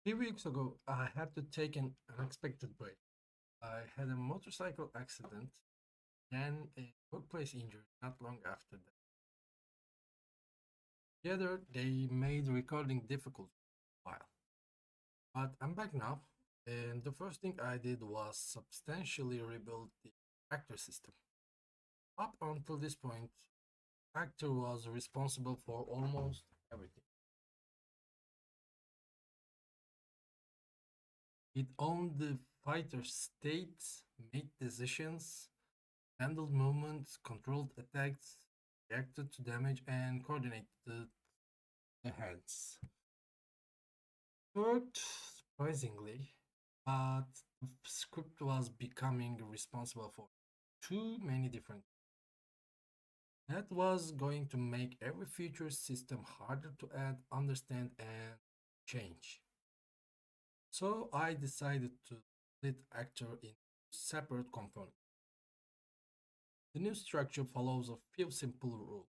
3 weeks ago, I had to take an unexpected break. I had a motorcycle accident, then a workplace injury not long after that. Together, they made recording difficult for a while. But I'm back now, and the first thing I did was substantially rebuild the actor system. Up until this point, actor was responsible for almost everything. It owned the fighter states, made decisions, handled movements, controlled attacks, reacted to damage, and coordinated the hands. Worked surprisingly, but the script was becoming responsible for too many different. That was going to make every future system harder to add, understand, and change. So I decided to split actor into separate components. The new structure follows a few simple rules.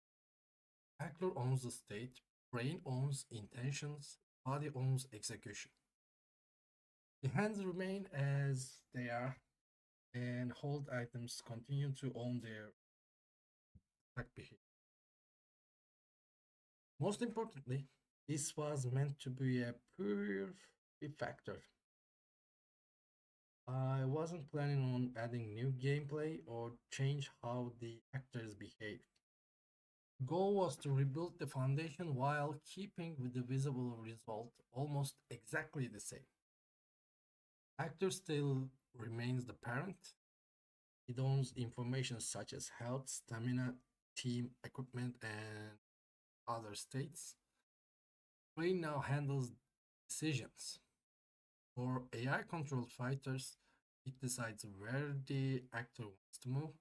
Actor owns the state, brain owns intentions, body owns execution. The hands remain as they are, and hold items continue to own their attack behavior. Most importantly, this was meant to be a pure factor. I wasn't planning on adding new gameplay or change how the actors behave. The goal was to rebuild the foundation while keeping with the visible result almost exactly the same. Actor still remains the parent. It owns information such as health, stamina, team, equipment, and other states. Brain now handles decisions. For AI controlled fighters, it decides where the actor wants to move,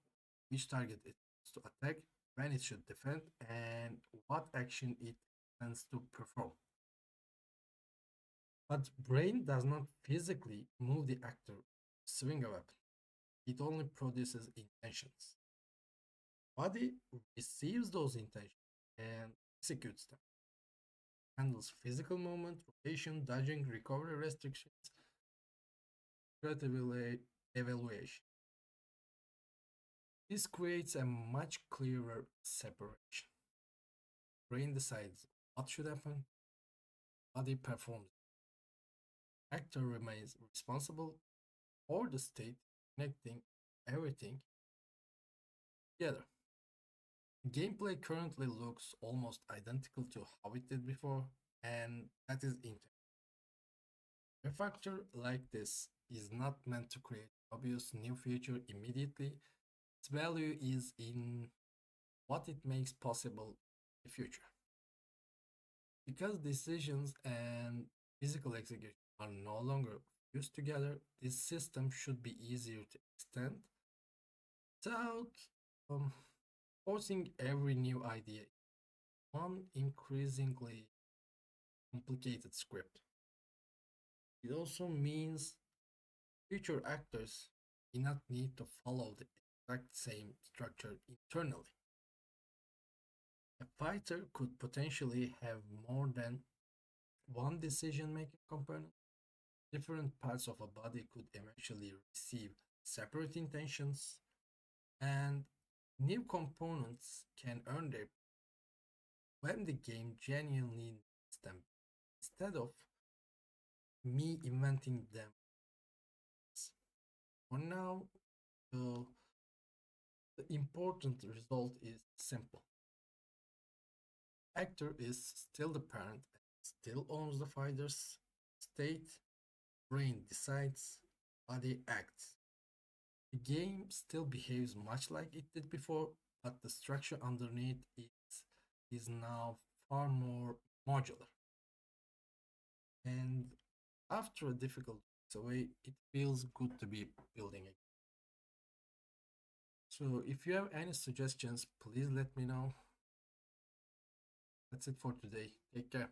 which target it wants to attack, when it should defend, and what action it intends to perform. But brain does not physically move the actor, swing a weapon. It only produces intentions. Body receives those intentions and executes them. Handles physical movement, rotation, dodging, recovery restrictions, threat evaluation. This creates a much clearer separation. Brain decides what should happen, body performs. Actor remains responsible for the state, connecting everything together. Gameplay currently looks almost identical to how it did before, and that is intent. A factor like this is not meant to create obvious new feature immediately. Its value is in what it makes possible in the future. Because decisions and physical execution are no longer fused together, this system should be easier to extend without um, forcing every new idea one increasingly complicated script. It also means future actors do not need to follow the exact same structure internally. A fighter could potentially have more than one decision making component. Different parts of a body could eventually receive separate intentions, and new components can earn their when the game genuinely needs them instead of me inventing them. For now, the, the important result is simple. Actor is still the parent and still owns the fighter's state, brain decides, body acts. The game still behaves much like it did before, but the structure underneath it is now far more modular. And after a difficult weeks away, it feels good to be building it. So if you have any suggestions, please let me know. That's it for today. Take care.